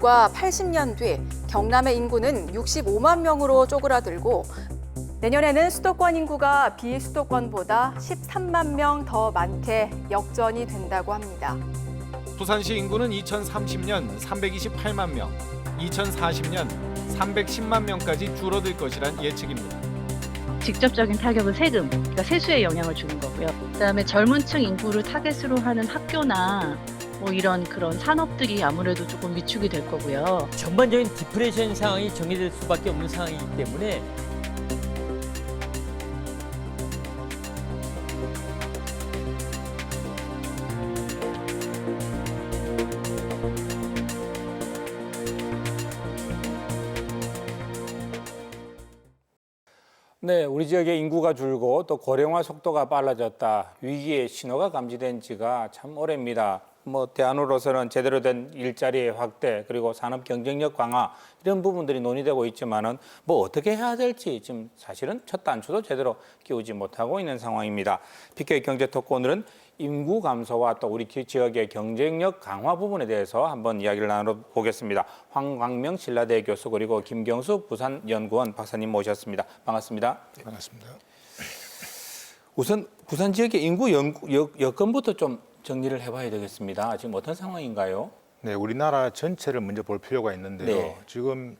불과 80년 뒤 경남의 인구는 65만 명으로 쪼그라들고 내년에는 수도권 인구가 비수도권보다 13만 명 더 많게 역전이 된다고 합니다. 부산시 인구는 2030년 328만 명, 2040년 310만 명까지 줄어들 것이란 예측입니다. 직접적인 타격은 세금, 그러니까 세수에 영향을 주는 거고요. 그다음에 젊은 층 인구를 타겟으로 하는 학교나 뭐 이런 그런 산업들이 아무래도 조금 위축이 될 거고요. 전반적인 디프레션 상황이 정리될 수밖에 없는 상황이기 때문에 네, 우리 지역의 인구가 줄고 또 고령화 속도가 빨라졌다. 위기의 신호가 감지된 지가 참 오래입니다. 대안으로서는 제대로 된 일자리의 확대 그리고 산업 경쟁력 강화 이런 부분들이 논의되고 있지만은 어떻게 해야 될지 지금 사실은 첫 단추도 제대로 끼우지 못하고 있는 상황입니다. PK 경제 토크 오늘은 인구 감소와 또 우리 지역의 경쟁력 강화 부분에 대해서 한번 이야기를 나눠보겠습니다. 황광명 신라대 교수 그리고 김경수 부산연구원 박사님 모셨습니다. 반갑습니다. 반갑습니다. 우선 부산 지역의 인구 여건부터 좀 정리를 해봐야 되겠습니다. 지금 어떤 상황인가요? 네, 우리나라 전체를 먼저 볼 필요가 있는데요. 네. 지금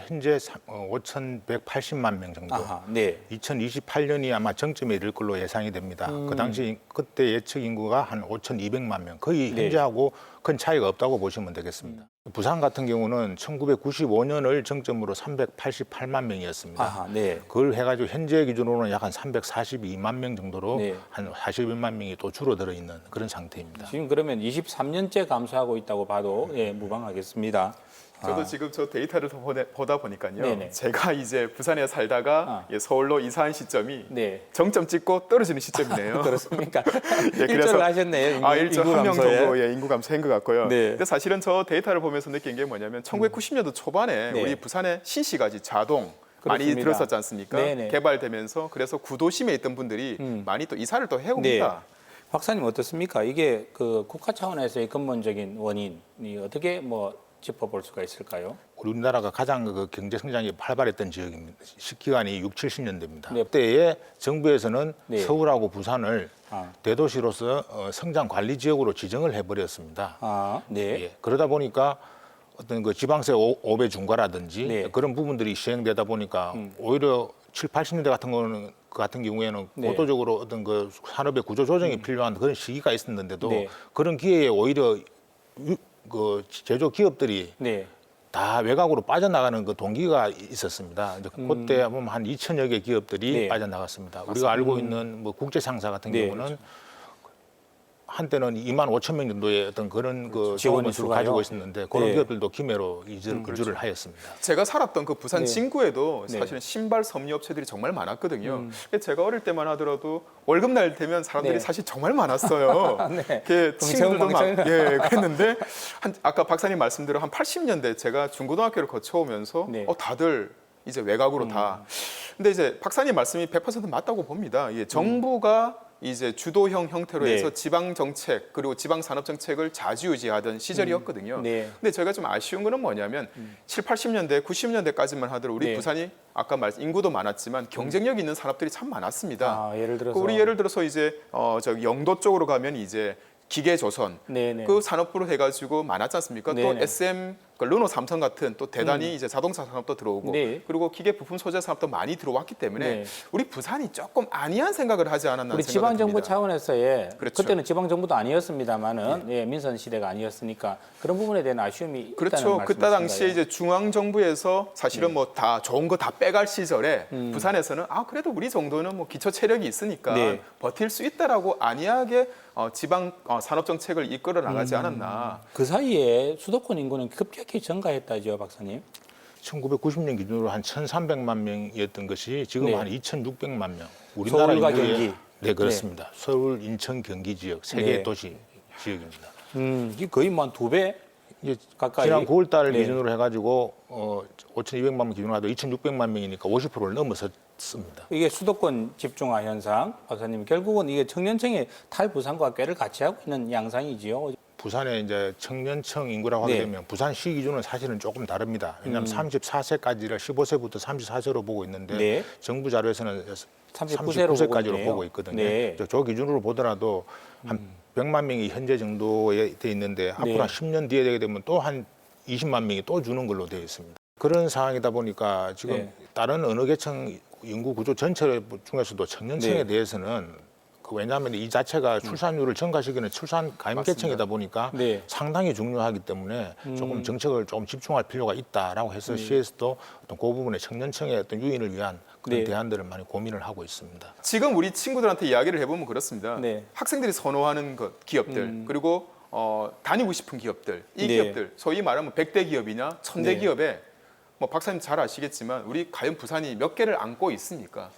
현재 5,180만 명 정도. 아하, 네. 2028년이 아마 정점에 이를 걸로 예상이 됩니다. 그 당시 그때 예측 인구가 한 5,200만 명. 거의 네. 현재하고 큰 차이가 없다고 보시면 되겠습니다. 부산 같은 경우는 1995년을 정점으로 388만 명이었습니다. 아하, 네. 그걸 해가지고 현재 기준으로는 약 한 342만 명 정도로 네. 한 41만 명이 또 줄어들어 있는 그런 상태입니다. 지금 그러면 23년째 감소하고 있다고 봐도 무방하겠습니다. 저도 지금 저 데이터를 보다 보니까요. 네네. 제가 이제 부산에 살다가 서울로 이사한 시점이 네. 정점 찍고 떨어지는 시점이네요. 그렇습니까? 예, 일조를 하셨네요. 일조 한 명 감소에. 정도 인구 감소한 것 같고요. 네. 근데 사실은 저 데이터를 보면서 느낀 게 뭐냐면 1990년도 초반에 네. 우리 부산의 신시가지 자동 많이 그렇습니다. 들었었지 않습니까? 네네. 개발되면서 그래서 구도심에 있던 분들이 많이 또 이사를 또 해옵니다. 박사님 어떻습니까? 이게 그 국가 차원에서의 근본적인 원인이 어떻게 짚어볼 수가 있을까요? 우리나라가 가장 그 경제 성장이 활발했던 지역입니다. 기간이 6, 70년대입니다. 네. 그때에 정부에서는 네. 서울하고 부산을 대도시로서 성장 관리 지역으로 지정을 해버렸습니다. 네. 예, 그러다 보니까 어떤 그 지방세 5배 중과라든지 네. 그런 부분들이 시행되다 보니까 오히려 7, 80년대 같은 경우에는 네. 고도적으로 어떤 그 산업의 구조 조정이 필요한 그런 시기가 있었는데도 네. 그런 기회에 오히려 그 제조 기업들이 네. 다 외곽으로 빠져나가는 그 동기가 있었습니다. 이제 그때 보면 한 2천여 개 기업들이 네. 빠져나갔습니다. 우리가 알고 있는 국제 상사 같은 네, 경우는 그렇죠. 한때는 2만 5천 명 정도의 어떤 그런 그 지원이 수를 들어가요? 가지고 있었는데 그런 네. 기업들도 기매로 이주를 하였습니다. 제가 살았던 그 부산 네. 진구에도 네. 사실은 신발 섭리업체들이 정말 많았거든요. 제가 어릴 때만 하더라도 월급날 되면 사람들이 네. 사실 정말 많았어요. 네. 그 친구들도 막 멍청이. 그랬는데 아까 박사님 말씀대로 한 80년대 제가 중고등학교를 거쳐오면서 네. 다들 이제 외곽으로 다. 근데 이제 박사님 말씀이 100% 맞다고 봅니다. 이게 정부가 이제 주도형 형태로 네. 해서 지방 정책 그리고 지방 산업 정책을 좌지우지하던 시절이었거든요. 네. 근데 제가 좀 아쉬운 거는 뭐냐면 7, 80년대, 90년대까지만 하더라도 우리 네. 부산이 아까 말씀 인구도 많았지만 경쟁력 있는 산업들이 참 많았습니다. 예를 들어서 우리 예를 들어서 이제 저기 영도 쪽으로 가면 이제 기계조선 네네. 그 산업부로 해가지고 많았지 않습니까? 네네. 또 SM 그 르노 삼성 같은 또 대단히 이제 자동차 산업도 들어오고 네. 그리고 기계 부품 소재 산업도 많이 들어왔기 때문에 네. 우리 부산이 조금 안이한 생각을 하지 않았나 우리 생각이 지방 정부 듭니다. 차원에서의 그렇죠. 그때는 지방 정부도 아니었습니다만은 민선 시대가 아니었으니까 그런 부분에 대한 아쉬움이 있다는 그렇죠. 말씀이신가요? 그때 당시에 이제 중앙 정부에서 사실은 뭐 다 좋은 거 다 빼갈 시절에 부산에서는 그래도 우리 정도는 뭐 기초 체력이 있으니까 네. 버틸 수 있다라고 안이하게 지방 산업 정책을 이끌어 나가지 않았나. 그 사이에 수도권 인구는 급격히 증가했다죠, 박사님. 1990년 기준으로 한 1,300만 명이었던 것이 지금 네. 한 2,600만 명. 서울과 인구의- 경기. 네, 그렇습니다. 서울, 인천, 경기 지역, 세 개 네. 도시 지역입니다. 이게 거의 뭐 한 2배 이제 가까이. 지난 9월 달 네. 기준으로 해가지고 5,200만 명 기준으로 하도 2,600만 명이니까 50%를 넘어섰습니다. 이게 수도권 집중화 현상, 박사님 결국은 이게 청년층의 탈부산과 꾀를 같이 하고 있는 양상이지요. 부산의 이제 청년층 인구라고 하게 네. 되면 부산시 기준은 사실은 조금 다릅니다. 왜냐하면 34세까지를 15세부터 34세로 보고 있는데 네. 정부 자료에서는 39세로 39세까지로 보고 있거든요. 네. 저 기준으로 보더라도 한 100만 명이 현재 정도에 돼 있는데 앞으로 한 10년 뒤에 되게 되면 또 한 20만 명이 또 주는 걸로 되어 있습니다. 그런 상황이다 보니까 지금 네. 다른 어느 계층 인구 구조 전체 중에서도 청년층에 네. 대해서는 왜냐하면 이 자체가 출산율을 증가시키는 출산 가임 맞습니다. 계층이다 보니까 네. 상당히 중요하기 때문에 조금 정책을 좀 집중할 필요가 있다라고 해서 시에서도 어떤 그 부분에 청년층의 어떤 유인을 위한 그런 네. 대안들을 많이 고민을 하고 있습니다. 지금 우리 친구들한테 이야기를 해보면 그렇습니다. 네. 학생들이 선호하는 것, 기업들 그리고 다니고 싶은 기업들, 이 네. 기업들 소위 말하면 100대 기업이냐 1000대 네. 기업에 뭐 박사님 잘 아시겠지만 우리 과연 부산이 몇 개를 안고 있습니까?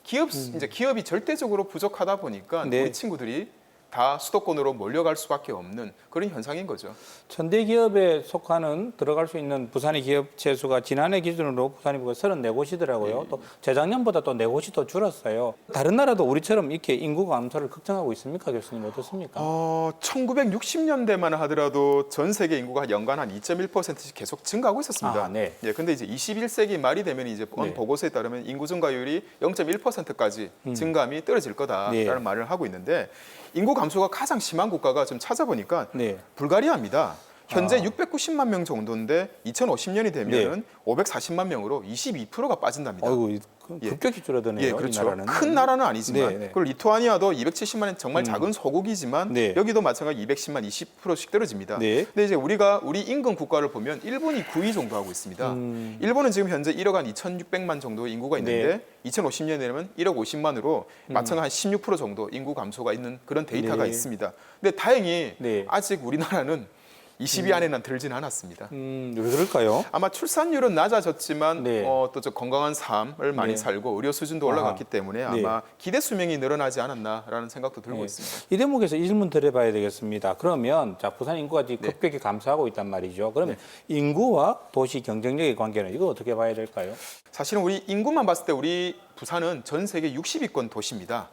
이제 기업이 절대적으로 부족하다 보니까 네. 우리 친구들이 다 수도권으로 몰려갈 수밖에 없는 그런 현상인 거죠. 천대 기업에 속하는 들어갈 수 있는 부산의 기업체 수가 지난해 기준으로 부산이 34곳이더라고요. 또 재작년보다 또 4곳이 더 줄었어요. 다른 나라도 우리처럼 이렇게 인구 감소를 걱정하고 있습니까, 교수님 어떻습니까? 1960년대만 하더라도 전 세계 인구가 연간 한 2.1%씩 계속 증가하고 있었습니다. 아, 네. 예, 근데 이제 21세기 말이 되면 이제 본 네. 보고서에 따르면 인구 증가율이 0.1%까지 증감이 떨어질 거다라는 네. 말을 하고 있는데 인구 감소가 가장 심한 국가가 좀 찾아보니까 네. 불가리아입니다. 현재 690만 명 정도인데 2050년이 되면은 540만 명으로 22%가 빠진답니다. 어이구, 급격히 줄어드네요. 예, 이 그렇죠. 나라는. 큰 나라는 아니지만 네, 네. 그리고 리투아니아도 270만은 정말 작은 소국이지만 네. 여기도 마찬가지 210만 20%씩 떨어집니다. 네. 근데 이제 우리 인근 국가를 보면 일본이 9위 정도 하고 있습니다. 일본은 지금 현재 1억 한 2,600만 정도 인구가 있는데 2050년에 되면 1억 50만으로 마찬가지 한 16% 정도 인구 감소가 있는 그런 데이터가 네. 있습니다. 근데 다행히 네. 아직 우리나라는 20위 안에는 들진 않았습니다. 왜 그럴까요? 아마 출산율은 낮아졌지만 네. 또 저 건강한 삶을 많이 네. 살고 의료 수준도 올라갔기 아하. 때문에 네. 아마 기대 수명이 늘어나지 않았나라는 생각도 들고 네. 있습니다. 이 대목에서 이 질문 드려봐야 되겠습니다. 그러면 자 부산 인구가 지금 네. 급격히 감소하고 있단 말이죠. 그러면 인구와 도시 경쟁력의 관계는 이거 어떻게 봐야 될까요? 사실은 우리 인구만 봤을 때 우리 부산은 전 세계 60위권 도시입니다.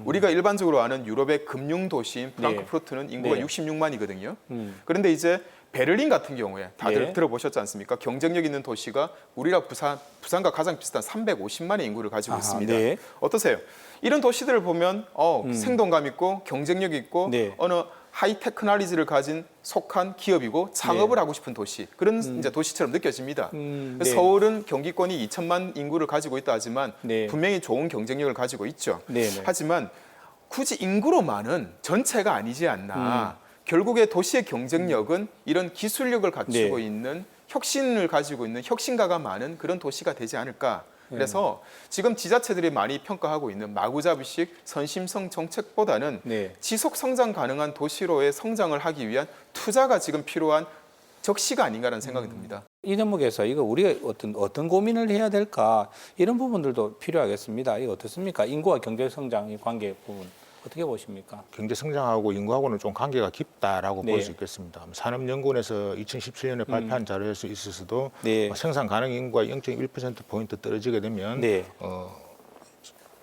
우리가 일반적으로 아는 유럽의 금융 도시인 프랑크푸르트는 인구가 네. 66만이거든요. 그런데 이제 베를린 같은 경우에 다들 네. 들어보셨지 않습니까? 경쟁력 있는 도시가 우리랑 부산과 가장 비슷한 350만의 인구를 가지고 아하, 있습니다. 네. 어떠세요? 이런 도시들을 보면 생동감 있고 경쟁력 있고 네. 어느 하이 테크놀로지를 가진 속한 기업이고 창업을 하고 싶은 도시 그런 이제 도시처럼 느껴집니다. 네. 서울은 경기권이 2천만 인구를 가지고 있다 하지만 네. 분명히 좋은 경쟁력을 가지고 있죠. 네, 네. 하지만 굳이 인구로만은 전체가 아니지 않나. 결국에 도시의 경쟁력은 이런 기술력을 갖추고 네. 있는 혁신을 가지고 있는 혁신가가 많은 그런 도시가 되지 않을까. 그래서 지금 지자체들이 많이 평가하고 있는 마구잡이식 선심성 정책보다는 네. 지속 성장 가능한 도시로의 성장을 하기 위한 투자가 지금 필요한 적시가 아닌가라는 생각이 듭니다. 이 대목에서 이거 우리가 어떤 고민을 해야 될까 이런 부분들도 필요하겠습니다. 이거 어떻습니까? 인구와 경제 성장의 관계 부분 어떻게 보십니까? 경제 성장하고 인구하고는 좀 관계가 깊다라고 네. 볼 수 있겠습니다. 산업연구원에서 2017년에 발표한 자료에서 있어서도 네. 생산 가능 인구가 0.1%포인트 떨어지게 되면 네.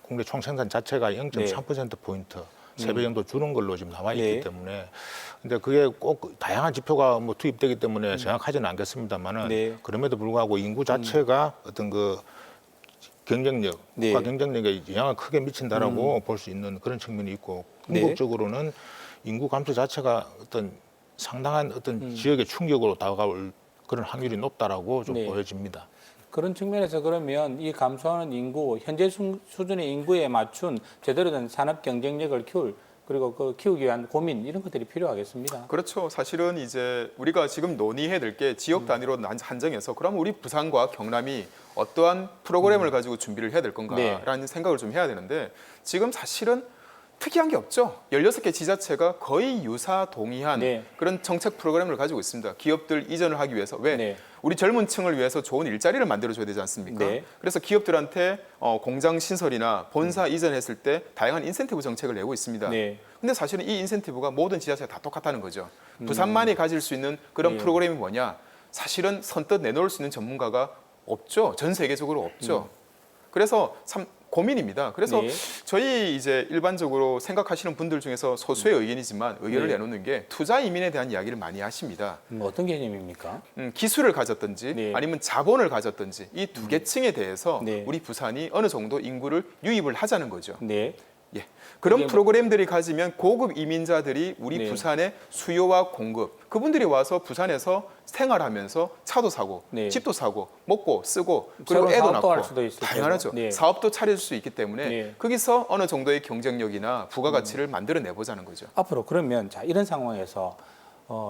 국내 총생산 자체가 0.3%포인트 3배 정도 줄은 걸로 지금 나와 있기 네. 때문에 근데 그게 꼭 다양한 지표가 뭐 투입되기 때문에 정확하지는 않겠습니다만은 네. 그럼에도 불구하고 인구 자체가 어떤 그 경쟁력, 네. 국가 경쟁력에 영향을 크게 미친다라고 볼 수 있는 그런 측면이 있고 네. 궁극적으로는 인구 감소 자체가 어떤 상당한 어떤 지역의 충격으로 다가올 그런 확률이 높다라고 좀 네. 보여집니다. 그런 측면에서 그러면 이 감소하는 인구, 현재 수준의 인구에 맞춘 제대로 된 산업 경쟁력을 그리고 그 키우기 위한 고민 이런 것들이 필요하겠습니다. 그렇죠. 사실은 이제 우리가 지금 논의해야 될 게 지역 단위로 한정해서 그러면 우리 부산과 경남이 어떠한 프로그램을 가지고 준비를 해야 될 건가라는 생각을 좀 해야 되는데 지금 사실은 특이한 게 없죠. 16개 지자체가 거의 유사 동의한 네. 그런 정책 프로그램을 가지고 있습니다. 기업들 이전을 하기 위해서. 왜? 네. 우리 젊은 층을 위해서 좋은 일자리를 만들어줘야 되지 않습니까? 네. 그래서 기업들한테 공장 신설이나 본사 이전했을 때 다양한 인센티브 정책을 내고 있습니다. 네. 근데 사실은 이 인센티브가 모든 지자체가 다 똑같다는 거죠. 부산만이 가질 수 있는 그런 네. 프로그램이 뭐냐? 사실은 선뜻 내놓을 수 있는 전문가가 없죠. 전 세계적으로 없죠. 그래서 참 고민입니다. 그래서 네. 저희 이제 일반적으로 생각하시는 분들 중에서 소수의 의견이지만 의견을 네. 내놓는 게 투자 이민에 대한 이야기를 많이 하십니다. 어떤 개념입니까? 기술을 가졌든지 네. 아니면 자본을 가졌든지 이 두 계층에 대해서 네. 우리 부산이 어느 정도 인구를 유입을 하자는 거죠. 네. 예. 그런 이게 뭐- 프로그램들이 가지면 고급 이민자들이 우리 네. 부산의 수요와 공급, 그분들이 와서 부산에서 생활하면서 차도 사고, 네. 집도 사고, 먹고 쓰고, 새로운 그리고 애도 사업도 낳고, 할 수도 있을 당연하죠. 테고. 네. 사업도 차릴 수 있기 때문에 네. 거기서 어느 정도의 경쟁력이나 부가가치를 만들어내 보자는 거죠. 앞으로 그러면 자 이런 상황에서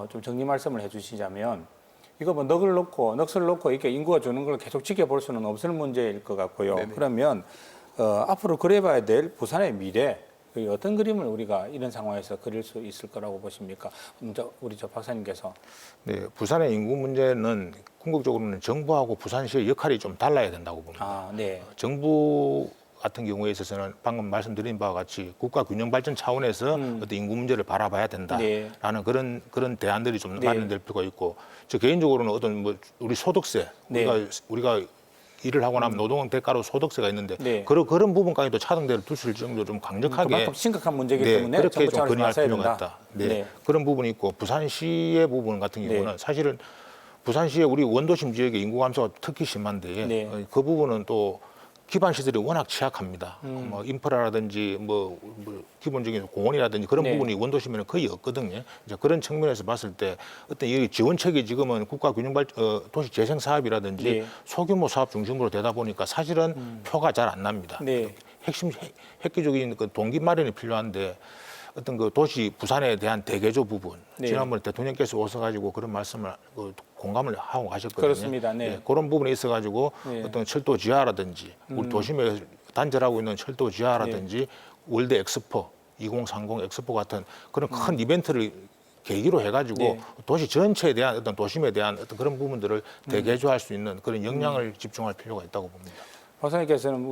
좀 정리 말씀을 해주시자면 이거 뭐 넋을 놓고 이렇게 인구가 주는 걸 계속 지켜볼 수는 없을 문제일 것 같고요. 네네. 그러면 앞으로 그려봐야 될 부산의 미래 어떤 그림을 우리가 이런 상황에서 그릴 수 있을 거라고 보십니까? 먼저 우리 저 박사님께서. 네, 부산의 인구 문제는 궁극적으로는 정부하고 부산시의 역할이 좀 달라야 된다고 봅니다. 아, 네. 정부 같은 경우에 있어서는 방금 말씀드린 바와 같이 국가 균형 발전 차원에서 어떤 인구 문제를 바라봐야 된다라는 네. 그런 대안들이 좀 네. 마련될 필요가 있고, 저 개인적으로는 어떤 뭐 우리 소득세 네. 우리가 일을 하고 나면 노동 대가로 소득세가 있는데 네. 그런 부분까지도 차등대를 두실 정도로 좀 강력하게 그만큼 심각한 문제이기 네, 때문에 그렇게 정부 좀 차원에서 건의할 나서야 필요가 된다. 있다. 네. 네. 그런 부분이 있고 부산시의 부분 같은 경우는 네. 사실은 부산시의 우리 원도심 지역의 인구 감소가 특히 심한데 네. 그 부분은 또 기반 시설이 워낙 취약합니다. 뭐 인프라라든지 뭐 기본적인 공원이라든지 그런 네. 부분이 원도심에는 거의 없거든요. 이제 그런 측면에서 봤을 때 어떤 이 지원책이 지금은 국가 균형 도시 재생 사업이라든지 네. 소규모 사업 중심으로 되다 보니까 사실은 표가 잘 안 납니다. 네. 획기적인 그 동기 마련이 필요한데 어떤 그 도시 부산에 대한 대개조 부분 네. 지난번에 대통령께서 오셔가지고 그런 말씀을 공감을 하고 가셨거든요. 그렇습니다. 네. 예, 그런 부분에 있어가지고 네. 어떤 철도 지하라든지 우리 도심에 단절하고 있는 철도 지하라든지 월드 엑스포 2030 엑스포 같은 그런 큰 이벤트를 계기로 해가지고 네. 도시 전체에 대한 어떤 도심에 대한 어떤 그런 부분들을 대개조할 수 있는 그런 역량을 집중할 필요가 있다고 봅니다. 박사님께서는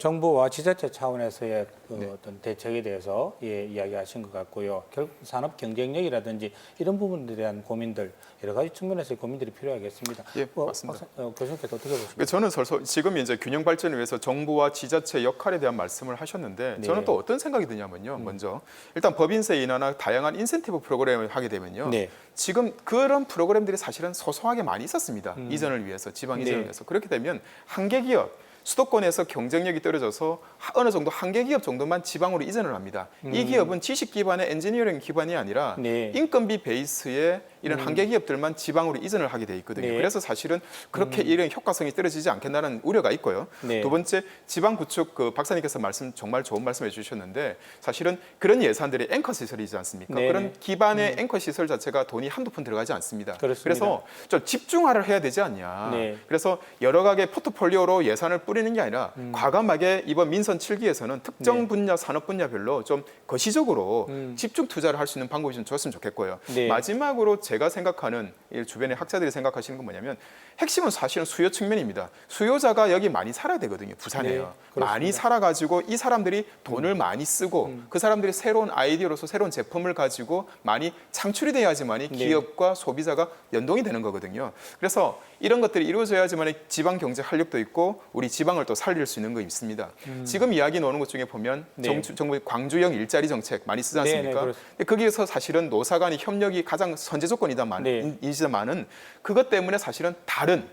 정부와 지자체 차원에서의 어떤 대책에 대해서 이야기하신 것 같고요. 결국 산업 경쟁력이라든지 이런 부분들에 대한 고민들 여러 가지 측면에서의 고민들이 필요하겠습니다. 예, 맞습니다. 교수님께서 어떻게 보십니까? 저는 지금 이제 균형 발전을 위해서 정부와 지자체 역할에 대한 말씀을 하셨는데 네. 저는 또 어떤 생각이 드냐면요. 먼저 일단 법인세 인하나 다양한 인센티브 프로그램을 하게 되면요. 네. 지금 그런 프로그램들이 사실은 소소하게 많이 있었습니다. 이전을 위해서, 지방 이전을 네. 위해서. 그렇게 되면 한계 기업 수도권에서 경쟁력이 떨어져서 어느 정도 한계 기업 정도만 지방으로 이전을 합니다. 이 기업은 지식 기반의 엔지니어링 기반이 아니라 네. 인건비 베이스의 이런 한계 기업들만 지방으로 이전을 하게 돼 있거든요. 네. 그래서 사실은 그렇게 이런 효과성이 떨어지지 않겠다는 우려가 있고요. 네. 두 번째, 지방 구축 그 박사님께서 정말 좋은 말씀해 주셨는데 사실은 그런 예산들이 앵커 시설이지 않습니까? 네. 그런 기반의 앵커 시설 자체가 돈이 한두 푼 들어가지 않습니다. 그렇습니다. 그래서 좀 집중화를 해야 되지 않냐. 네. 그래서 여러 가지 포트폴리오로 예산을 뿌리는 게 아니라 과감하게 이번 민선 7기에서는 특정 네. 분야, 산업 분야별로 좀 거시적으로 집중 투자를 할 수 있는 방법이 좀 줬으면 좋겠고요. 네. 마지막으로 제가 생각하는 주변의 학자들이 생각하시는 건 뭐냐면 핵심은 사실은 수요 측면입니다. 수요자가 여기 많이 살아야 되거든요. 부산에요. 네, 그렇습니다. 많이 살아가지고 이 사람들이 돈을 많이 쓰고 그 사람들이 새로운 아이디어로서 새로운 제품을 가지고 많이 창출이 돼야지만이 네. 기업과 소비자가 연동이 되는 거거든요. 그래서 이런 것들이 이루어져야지만 지방 경제 활력도 있고 우리 지방을 또 살릴 수 있는 거 있습니다. 지금 이야기 나오는 것 중에 보면 네. 정부 광주형 일자리 정책 많이 쓰지 네, 네, 않습니까? 그렇습니다. 근데 거기에서 사실은 노사 간의 협력이 가장 선제 조건이다만은 그것 때문에 사실은 다른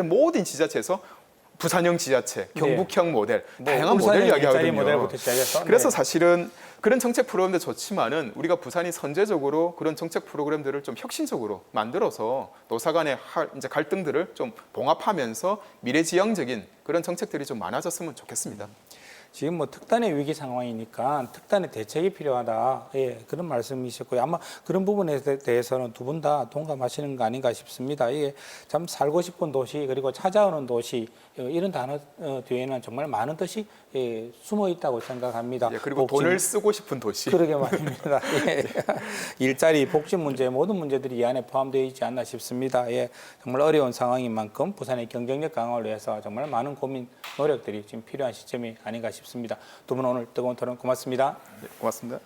모든 지자체에서 부산형 지자체, 경북형 모델, 다양한 모델 이야기하거든요. 모델부터 시작해서 그래서 네. 사실은 그런 정책 프로그램도 좋지만은 우리가 부산이 선제적으로 그런 정책 프로그램들을 좀 혁신적으로 만들어서 노사 간의 이제 갈등들을 좀 봉합하면서 미래지향적인 그런 정책들이 좀 많아졌으면 좋겠습니다. 지금 뭐 특단의 위기 상황이니까 특단의 대책이 필요하다. 예, 그런 말씀이셨고요. 아마 그런 부분에 대해서는 두 분 다 동감하시는 거 아닌가 싶습니다. 이게 참 살고 싶은 도시 그리고 찾아오는 도시 이런 단어 뒤에는 정말 많은 뜻이 숨어 있다고 생각합니다. 예, 그리고 복지, 돈을 쓰고 싶은 도시. 그러게 말입니다. 예. 일자리, 복지 문제 모든 문제들이 이 안에 포함되어 있지 않나 싶습니다. 예, 정말 어려운 상황인 만큼 부산의 경쟁력 강화를 위해서 정말 많은 고민, 노력들이 지금 필요한 시점이 아닌가 싶습니다. 두 분 오늘 뜨거운 토론 고맙습니다. 네, 고맙습니다.